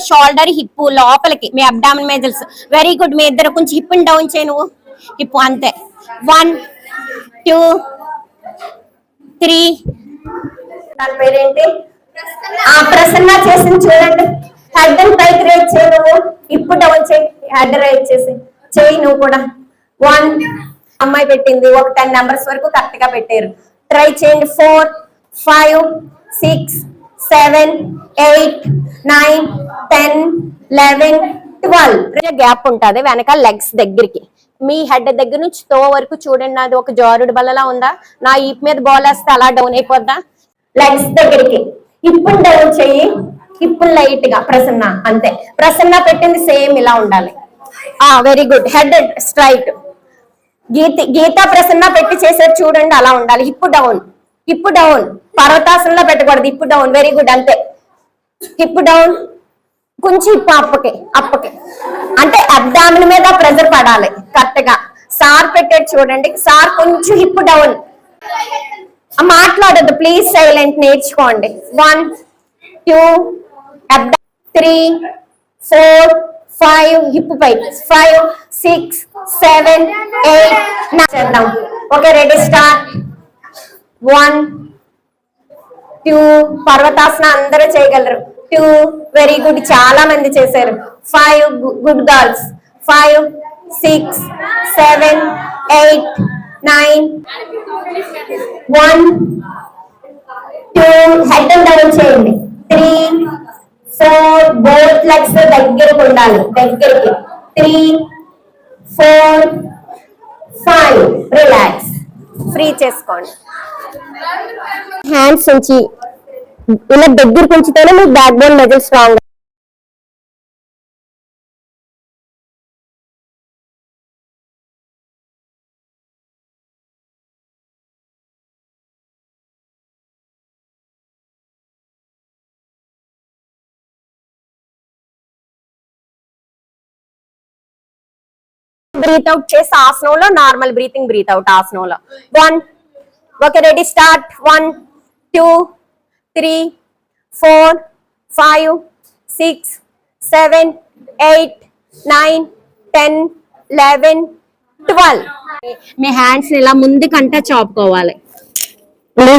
Shoulder hip లోపలికి మీ abdomen muscles. Very good. మీ ఇద్దరు కొంచెం హిప్ డౌన్ చేయి నువ్వు. హిప్ అంతే. 1 2 3. దాని పేరేంటి? ప్రసన్న చేసింది చూడండి. హెడ్ అండ్ పైకి రేట్ చేయి నువ్వు. హిప్ డౌన్ చేయి. హెడ్ రేట్ చేసి చేయి నువ్వు కూడా. 1. అమ్మాయి పెట్టింది. ఒక 10 నెంబర్స్ వరకు కరెక్ట్ గా పెట్టారు. ట్రై చేయండి. 4 5 6 7 8 9 10 11 12. గ్యాప్ ఉంటుంది వెనకాల లెగ్స్ దగ్గరికి. మీ హెడ్ దగ్గర నుంచి తో వరకు చూడండి. అది ఒక జారుడు బల్లలా ఉందా? నా ఈప్ మీద బాల్ వేస్తే అలా డౌన్ అయిపోద్దా? లెగ్స్ దగ్గరికి హిప్ డౌన్ చెయ్యి. హిప్ లైట్ గా. ప్రసన్న అంతే. ప్రసన్న పెట్టింది సేమ్ ఇలా ఉండాలి. Very good. Head straight. Geetha Prasanna పెట్టి చేసేది చూడండి అలా ఉండాలి. Hip down. Hip down. పర్వతాసనంలో పెట్టకూడదు. Hip down. Very good. అంతే. Hip down. కొంచెం హిప్ అప్పకి అంటే అబ్డామిన్ మీద ప్రెజర్ పడాలి కరెక్ట్ గా. సార్ పెట్టేది చూడండి. సార్ కొంచెం హిప్ డౌన్. మాట్లాడద్దు ప్లీజ్. సైలెంట్. నేర్చుకోండి. 1 2 3 4 5 హిప్ పైకి. 5 6 7 8 9 చేద్దాం. Okay ready start. 1 2. పర్వతాసన అందరూ చేయగలరు. 2. Very good. చాలా మంది చేశారు. 5. Good girls. 5 6 7 8 9 1 2. హెడ్ డౌన్ చేయండి. 3 4. బోత్ లెగ్స్ దగ్గరకు ఉండాలి. దగ్గరికి. 3 4 5. రిలాక్స్. ఫ్రీ చేసుకోండి. హ్యాండ్స్ నుంచి ఇలా దగ్గరకు ఉంచితేనే మీకు back bone muscle strong. Breath out చేసి ఆసనంలో నార్మల్ బ్రీతింగ్. బ్రీత్ అవుట్ ఆసనంలో. 1. Okay ready start. 1 2 3 4 5 6 7 8 9 10 11 12. మీ హ్యాండ్స్ ఇలా ముందుకంటే చాపుకోవాలి. మీ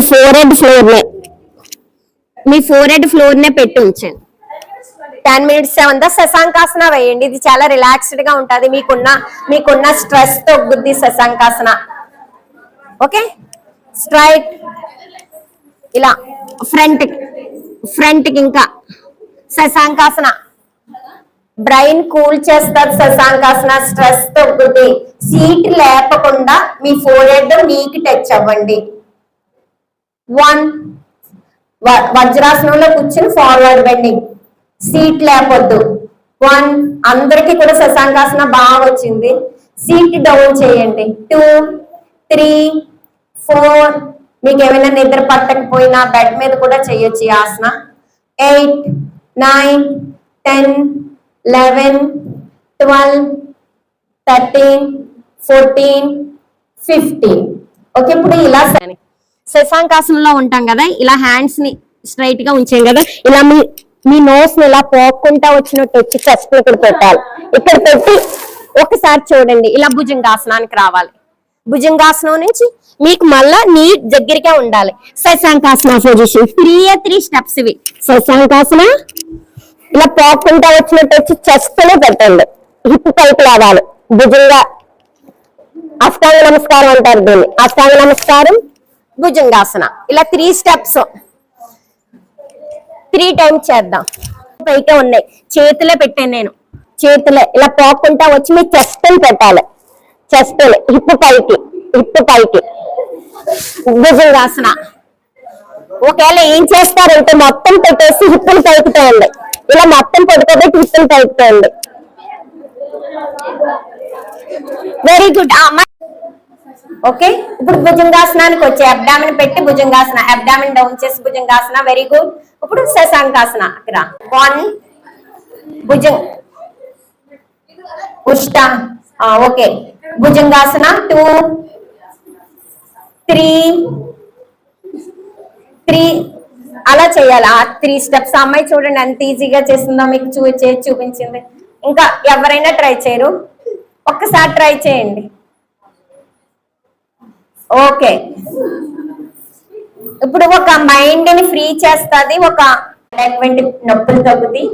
ఫోర్ హెడ్ ఫ్లోర్ నే పెట్టి ఉంచండి. 10 minutes ఉందా? శశాంకాసన వేయండి. ఇది చాలా రిలాక్స్డ్ గా ఉంటది. మీకున్న స్ట్రెస్ తగ్గుద్ది శశాంకాసన. Okay straight. ఇలా ఫ్రంట్ కి ఇంకా శశాంకాసన. బ్రెయిన్ కూల్ చేస్తారు శశాంకాసన. స్ట్రెస్ తగ్గుద్ది. సీట్ లేపకుండా మీ ఫోర్ హెడ్ నీకి టచ్ అవ్వండి. 1. వజ్రాసనంలో కూర్చుని ఫార్వర్డ్ బెండింగ్. సీట్ లేపొద్దు. 1. అందరికి కూడా శశాంకాసన బాగా వచ్చింది. సీట్ డౌన్ చేయండి. 2 3 4. మీకు ఏమైనా నిద్ర పట్టకపోయినా బెడ్ మీద కూడా చేయొచ్చు ఈ ఆసన. 8 9 10 11 12 13 14 15. ఓకే ఇప్పుడు ఇలా శశాంకాసనంలో ఉంటాం కదా. ఇలా హ్యాండ్స్ ని స్ట్రైట్ గా ఉంచాం కదా. ఇలా మీ నోస్ ని ఇలా పోక్కుంటా వచ్చినట్టు వచ్చి చెస్ట్ ఇక్కడ పెట్టాలి. ఇక్కడ పెట్టి ఒకసారి చూడండి. ఇలా భుజంగాసనానికి రావాలి. భుజంగాసనం నుంచి మీకు మళ్ళా నీ దగ్గరికే ఉండాలి. శశాంకాసన పొజిషన్. 3 స్టెప్స్ ఇవి. శశాంకాసన ఇలా పోక్కుంటా వచ్చినట్టు వచ్చి చెస్ట్ లో పెట్టండి. హిప్ పైకి లాగాలి. భుజంగా అష్టాంగ నమస్కారం అంటారు దీన్ని. అష్టాంగ నమస్కారం భుజంగాసన. ఇలా 3 స్టెప్స్ 3 times చేద్దాం. పైకే ఉన్నాయి. చేతులే పెట్టాను నేను. చేతులే ఇలా పోక్కుంటా వచ్చి మీ చెస్ట్ పెట్టాలి. చెస్ట్ హిప్ పైకి భుజంగాసన. ఒకవేళ ఏం చేస్తారంటే మొత్తం పెట్టేసి హిప్పులు పైకి తోయండి. ఇలా మొత్తం పడుకోబెట్టి హిప్పులు పైకి తోయండి. Very good. ఓకే ఇప్పుడు భుజంగాసనానికి వచ్చే అబ్డామిన్ పెట్టి భుజంగాసన. అబ్డామిన్ డౌన్ చేసి భుజంగాసన. Very good. ఇప్పుడు శశాంకాసన. 1 భుజంగ ఉష్ట. ఓకే భుజంగాసన. 2 3 అలా చేయాలి. ఆ 3 స్టెప్స్. అమ్మాయి చూడండి ఎంత ఈజీగా చేసిందో, మీకు చేసి చూపించింది. ఇంకా ఎవరైనా ట్రై చేయరు, ఒక్కసారి ట్రై చేయండి. ఓకే, ఇప్పుడు ఒక మైండ్ ని ఫ్రీ చేస్తుంది, ఒక నొప్పులు తగ్గుతాయి,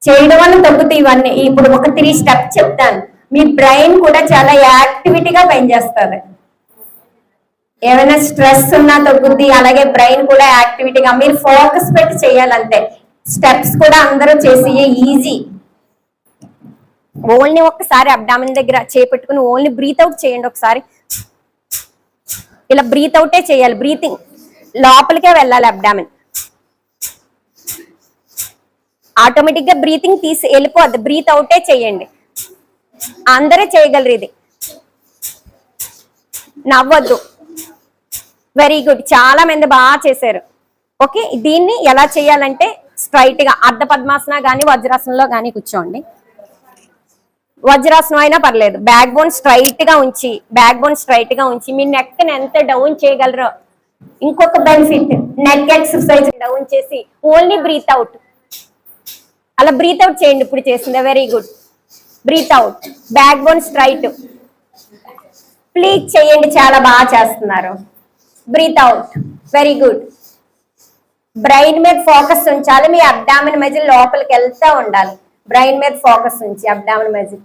చేయడం వల్ల తగ్గుతాయి ఇవన్నీ. ఇప్పుడు ఒక 3 స్టెప్స్ చెప్తాను, మీ బ్రెయిన్ కూడా చాలా యాక్టివిటీగా పనిచేస్తుంది. ఏమైనా స్ట్రెస్ ఉన్నా తగ్గుద్ది, అలాగే బ్రెయిన్ కూడా యాక్టివిటీగా, మీరు ఫోకస్ పెట్టి చేయాలంతే. స్టెప్స్ కూడా అందరూ చేసి ఈజీ. ఓన్లీ ఒక్కసారి అబ్డామిన్ దగ్గర చేపెట్టుకుని ఓన్లీ బ్రీత్ అవుట్ చేయండి ఒకసారి. ఇలా బ్రీత్ అవుటే చేయాలి, బ్రీతింగ్ లోపలికే వెళ్ళాలి అబ్డామిన్. ఆటోమేటిక్ గా బ్రీతింగ్ తీసి వెళ్ళిపోద్ది, బ్రీత్ అవుటే చేయండి. అందరూ చేయగలరు ఇది, నవ్వద్దు. వెరీ గుడ్, చాలా మంది బాగా చేశారు. ఓకే, దీన్ని ఎలా చేయాలంటే స్ట్రైట్ గా అర్ధ పద్మాసన గానీ వజ్రాసనంలో గానీ కూర్చోండి. వజ్రాసనం అయినా పర్లేదు. బ్యాక్ బోన్ స్ట్రైట్ గా ఉంచి మీ నెక్ ని ఎంత డౌన్ చేయగలరో. ఇంకొక బెనిఫిట్, నెక్ ఎక్సర్సైజ్ డౌన్ చేసి ఓన్లీ బ్రీత్ అవుట్. అలా బ్రీత్ అవుట్ చేయండి ఇప్పుడు చేసింది. Very good, breathe out, back bone straight. Please చేయండి, చాలా బాగా చేస్తున్నారు. Breathe out, very good. Brain మీద ఫోకస్ ఉంచాలి, మీ అబ్డామిన్ మజిల్ లోపలికి వెళ్తూ ఉండాలి. బ్రెయిన్ మీద ఫోకస్ ఉంచి అబ్డామిన్ మజిల్.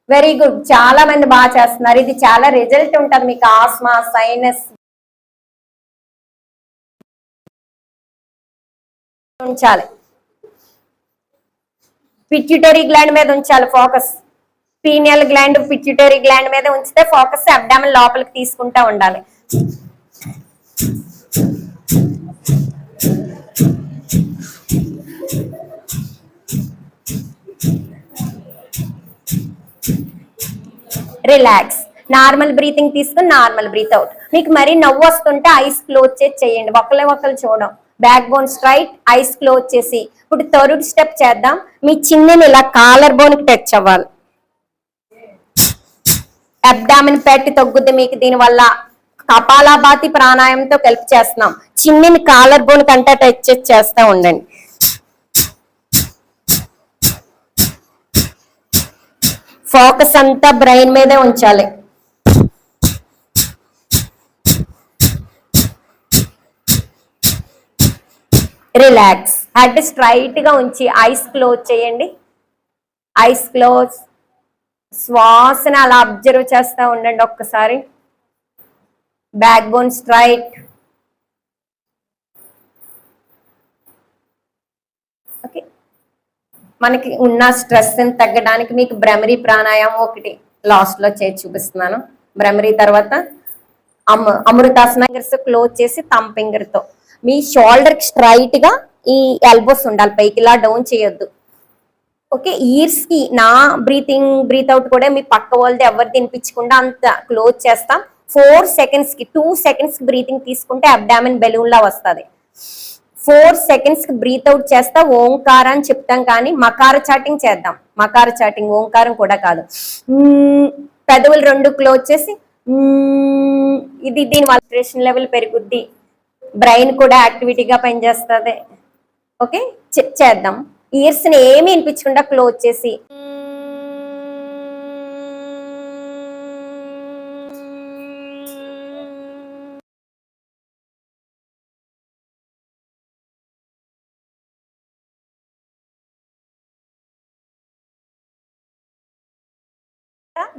వెరీ గుడ్, చాలా మంది బాగా చేస్తున్నారు. ఇది చాలా రిజల్ట్ ఉంటుంది మీకు. ఆస్మా, సైనస్ ఉంచాలి. పిట్యూటరీ గ్లాండ్ మీద ఉంచాలి focus. Pineal gland, pituitary gland మీద ఉంచితే ఫోకస్ అబ్డామిన్ లోపలికి తీసుకుంటా ఉండాలి. రిలాక్స్, నార్మల్ బ్రీతింగ్ తీసుకుని నార్మల్ బ్రీత్ అవుట్. మీకు మరీ నవ్వు వస్తుంటే ఐస్ క్లోజ్ చేసి చేయండి, ఒకరు చూడడం. Back bone straight, eyes close చేసి. ఇప్పుడు థర్డ్ స్టెప్ చేద్దాం. మీ చిన్నని ఇలా కాలర్ బోన్ కి టచ్ అవ్వాలి. అబ్డామిన్ పెట్టి తగ్గుద్ది మీకు దీనివల్ల. కపాలభాతి ప్రాణాయామంతో కలిపి చేస్తున్నాం. చిన్నని కాలర్ బోన్ కంటే టచ్ చేస్తూ ఉండండి. ఫోకస్ అంతా బ్రెయిన్ మీదే ఉంచాలి. రిలాక్స్, హెడ్ స్ట్రైట్ గా ఉంచి ఐస్ క్లోజ్ చేయండి. Eyes close. శ్వాసను అలా అబ్జర్వ్ చేస్తూ ఉండండి ఒక్కసారి. Back bone straight. ఓకే, మనకి ఉన్న స్ట్రెస్ తగ్గడానికి మీకు భ్రమరి ప్రాణాయామం ఒకటి లాస్ట్ లో చేసి చూపిస్తున్నాను. భ్రమరి తర్వాత అమృతాసన క్లోజ్ చేసి థంబ్ ఫింగర్ తో మీ షోల్డర్ కి స్ట్రైట్ గా ఈ ఎల్బోస్ ఉండాలి, పైకి ఇలా డౌన్ చేయొద్దు. ఓకే, ఇయర్స్ కి నా బ్రీత్ అవుట్ కూడా మీ పక్క వాళ్ళది ఎవరు తినిపించకుండా అంత క్లోజ్ చేస్తాం. 4 సెకండ్స్ కి 2 సెకండ్స్ కి బ్రీతింగ్ తీసుకుంటే అబ్డామిన్ బెలూన్ లా వస్తుంది. 4 సెకండ్స్ కి బ్రీత్ అవుట్ చేస్తా ఓంకారం అని చెప్తాం, కానీ మకార చాటింగ్ చేద్దాం. మకార చాటింగ్, ఓంకారం కూడా కాదు. పెదవులు 2 క్లోజ్ చేసి ఇది దీని వైబ్రేషన్ లెవెల్ పెరుగుద్ది, బ్రెయిన్ కూడా యాక్టివిటీగా పనిచేస్తుంది. ఓకే, చేద్దాం. ఇయర్స్ ని ఏమి వినిపించకుండా క్లోజ్ చేసి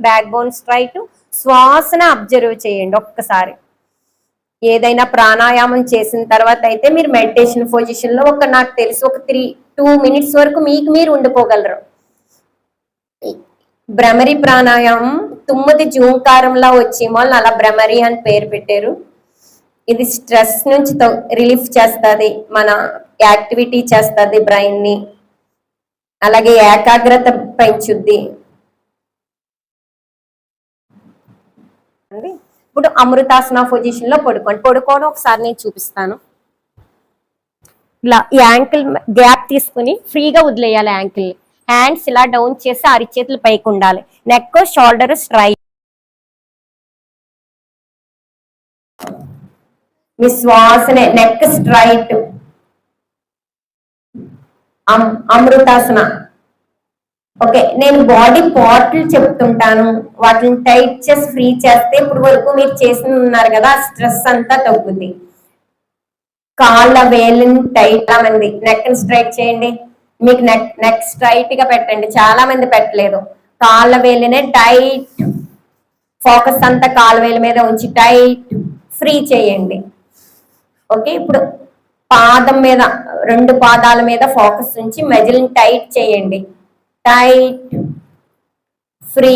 బ్యాక్ బోన్ స్ట్రైట్. శ్వాసన అబ్జర్వ్ చేయండి ఒక్కసారి. ఏదైనా ప్రాణాయామం చేసిన తర్వాత అయితే మీరు మెడిటేషన్ పొజిషన్ లో నాకు తెలిసి ఒక 2 మినిట్స్ వరకు మీకు మీరు ఉండిపోగలరు. భ్రమరి ప్రాణాయామం 9 జూంకారంలా వచ్చేమో అలా భ్రమరి అని పేరు పెట్టారు. ఇది స్ట్రెస్ నుంచి రిలీఫ్ చేస్తుంది, మన యాక్టివిటీ చేస్తుంది బ్రెయిన్ ని, అలాగే ఏకాగ్రత పెంచుద్ది. ఇప్పుడు అమృతాసన పొజిషన్ లో పడుకోవడం ఒకసారి నేను చూపిస్తాను. ఇలా ఈ యాంకిల్ గ్యాప్ తీసుకుని ఫ్రీగా వదిలేయాలి యాంకిల్. హ్యాండ్స్ ఇలా డౌన్ చేసి అరిచేతులు పైకి ఉండాలి. Neck shoulder straight. మీ శ్వాసనే నెక్ స్ట్రైట్, అమృతాసన. ఓకే, నేను బాడీ పార్ట్లు చెప్తుంటాను, వాటిని టైట్ చేసి ఫ్రీ చేస్తే ఇప్పుడు వరకు మీరు చేసి ఉన్నారు కదా, స్ట్రెస్ అంతా తగ్గుద్ది. కాళ్ళ వేలుని టైట్, మంది నెక్ స్ట్రైట్ చేయండి. మీకు నెక్ స్ట్రైట్ గా పెట్టండి, చాలా మంది పెట్టలేదు. కాళ్ళ వేలునే టైట్, ఫోకస్ అంతా కాళ్ళ వేలు మీద ఉంచి టైట్ ఫ్రీ చేయండి. ఓకే, ఇప్పుడు పాదం మీద, రెండు పాదాల మీద ఫోకస్ ఉంచి మజిల్ని టైట్ చేయండి. Tight free.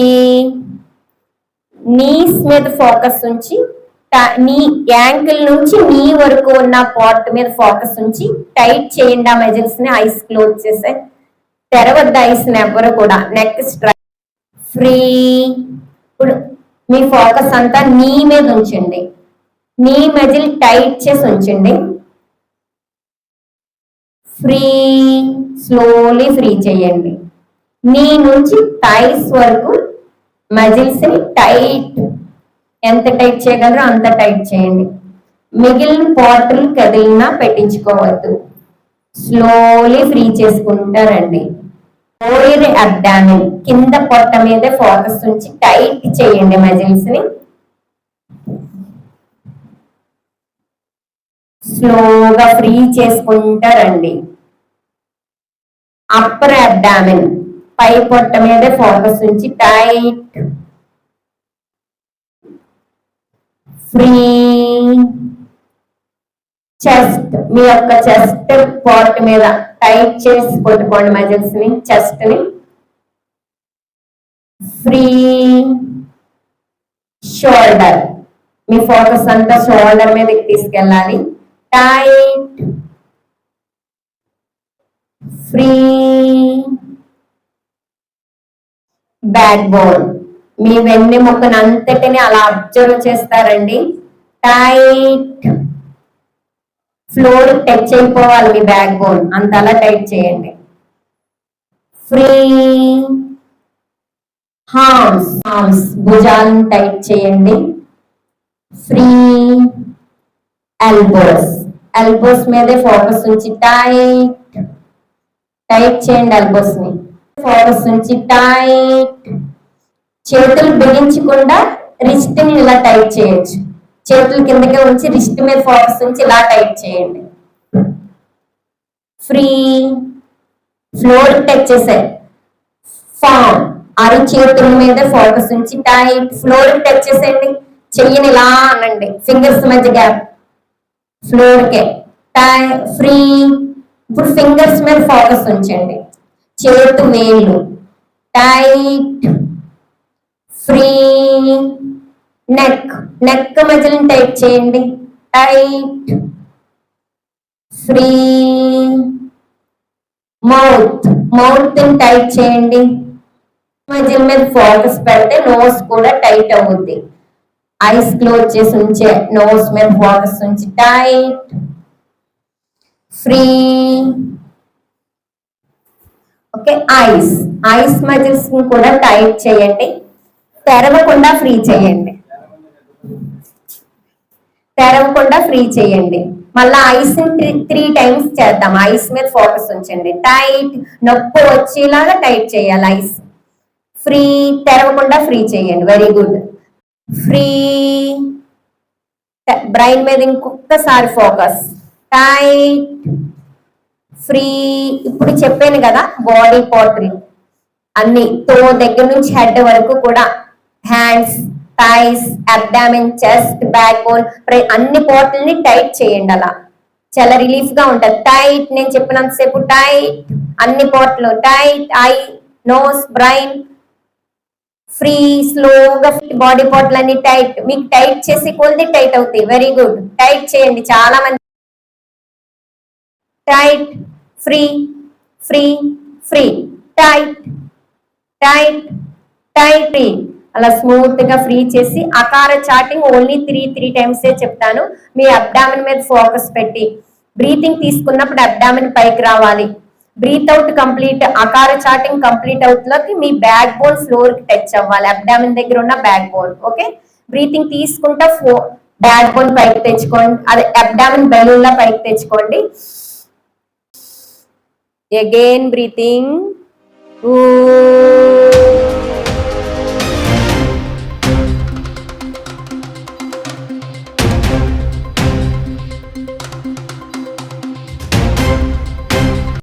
నీస్ మీద ఫోకస్ ఉంచి నీ యాంకిల్ నుంచి నీ వరకు ఉన్న పార్ట్ మీద ఫోకస్ ఉంచి టైట్ చేయండి ఆ మజిల్స్ ని. ఐస్ క్లోజ్ చేసే, తెరవద్ద ఐస్ ని ఎవరు కూడా. Neck straight free. ఇప్పుడు మీ ఫోకస్ అంతా నీ మీద ఉంచండి, నీ మజిల్ టైట్ చేసి ఉంచండి. ఫ్రీ, స్లోలీ ఫ్రీ చేయండి. నీ నుంచి థైస్ వరకు మజిల్స్ ని టైట్, ఎంత టైట్ చేయగలరో అంత టైట్ చేయండి. మిగిలిన పార్టులు కదిలినా పెట్టించుకోవద్దు, స్లోలీ ఫ్రీ చేసుకుంటారండి. లోయర్ అబ్డామిన్, కింద పొట్ట మీద ఫోకస్ ఉంచి టైట్ చేయండి మజిల్స్ ని. స్లోగా ఫ్రీ చేసుకుంటారండి. అప్పర్ అబ్డామిన్, పై పొట్ట మీద ఫోకస్ ఉంచి టైట్ ఫ్రీ. చెస్ట్, మీ యొక్క చెస్ట్ పార్ట్ మీద టైట్ చేసి కొట్టుకోండి మజిల్స్ ని, చెస్ట్ ని. ఫ్రీ. షోల్డర్, మీ ఫోకస్ అంతా షోల్డర్ మీదకి తీసుకెళ్ళాలి. Tight free. బ్యాక్ బోన్, మీ వెన్నెముకను అంతటిని అలా అబ్జర్వ్ చేస్తారండి. టైట్, ఫ్లోర్ టచ్ అయిపోవాలి మీ బ్యాక్ బోన్, అంత అలా టైట్ చేయండి. ఫ్రీ. హార్మ్స్, భుజాలను టైట్ చేయండి. ఫ్రీ. ఎల్బోస్ మీదే ఫోకస్ ఉంచి టైట్ చేయండి ఎల్బోస్ ని. ఫోకస్ ఉంచి టైట్. చేతులు బిగించకుండా రిస్ట్ ని ఇలా టైట్ చేయొచ్చు, చేతులు కిందకే ఉంచి రిస్ట్ మీద ఫోకస్ ఉంచి ఇలా టైట్ చేయండి. ఫ్రీ. ఫ్లోర్ టచ్ చేసాయి. ఫామ్, అరి చేతుల మీద ఫోకస్ ఉంచి టైట్, ఫ్లోర్ టచ్ చేసేయండి. చెయ్యని ఇలా అనండి, ఫింగర్స్ మధ్య గ్యాప్, ఫ్లోర్ కే. ఫ్రీ. ఇప్పుడు ఫింగర్స్ మీద ఫోకస్ ఉంచండి, చేతు వేళ్ళు టైట్ ఫ్రీ. నెక్ మజిల్ని టైట్ చేయండి, టైట్ ఫ్రీ. మౌత్ ని టైట్ చేయండి, మజిల్ మీద ఫోకస్ పెడితే నోస్ కూడా టైట్ అవుద్ది. ఐస్ క్లోజ్ చేసి ఉంచే, నోస్ మీద ఫోకస్ ఉంచి tight free. Okay, ice muscles ని కూడా టైట్ చేయండి, తెరవకుండా ఫ్రీ చేయండి. మళ్ళీ ఐస్ ని 3 times చేద్దాం. ఐస్ మీద ఫోకస్ ఉంచండి, టైట్, నొప్పి వచ్చేలాగా టైట్ చేయాలి. ఐస్ ఫ్రీ, తెరవకుండా ఫ్రీ చేయండి. Very good. ఫ్రీ. బ్రెయిన్ మీద ఇంకొకసారి ఫోకస్, టైట్ ఫ్రీ. ఇప్పుడు చెప్పాను కదా బాడీ పార్ట్లు అన్ని, తో దగ్గర నుంచి హెడ్ వరకు కూడా, hands, thighs, abdomen, chest, back bone, అన్ని పార్ట్లని టైట్ చేయండి. అలా చాలా రిలీఫ్ గా ఉంటది. టైట్, నేను చెప్పినంతసేపు టైట్, అన్ని పార్ట్లు tight. Eye, nose, brain free. స్లోగా బాడీ పార్ట్లు అన్ని టైట్. మీకు టైట్ చేసి కొద్ది టైట్ అవుతాయి. వెరీ గుడ్, టైట్ చేయండి. చాలా మంది టైట్ ఫ్రీ టైట్ ఫ్రీ. అలా స్మూత్ గా ఫ్రీ చేసి, అకార చాటింగ్ ఓన్లీ 3 times చెప్తాను. మీ అబ్డామిన్ మీద ఫోకస్ పెట్టి బ్రీతింగ్ తీసుకున్నప్పుడు అబ్డామిన్ పైకి రావాలి. బ్రీత్ అవుట్ కంప్లీట్, అకార చాటింగ్ కంప్లీట్ అవుట్ లోకి మీ బ్యాక్ బోన్ ఫ్లోర్ కి టచ్ అవ్వాలి, అబ్డామిన్ దగ్గర ఉన్న బ్యాక్ బోన్. ఓకే, బ్రీతింగ్ తీసుకుంటా బ్యాక్ బోన్ పైకి తెచ్చుకోండి, అదే అబ్డామిన్ బెలూన్ లా పైకి తెచ్చుకోండి. Again breathing.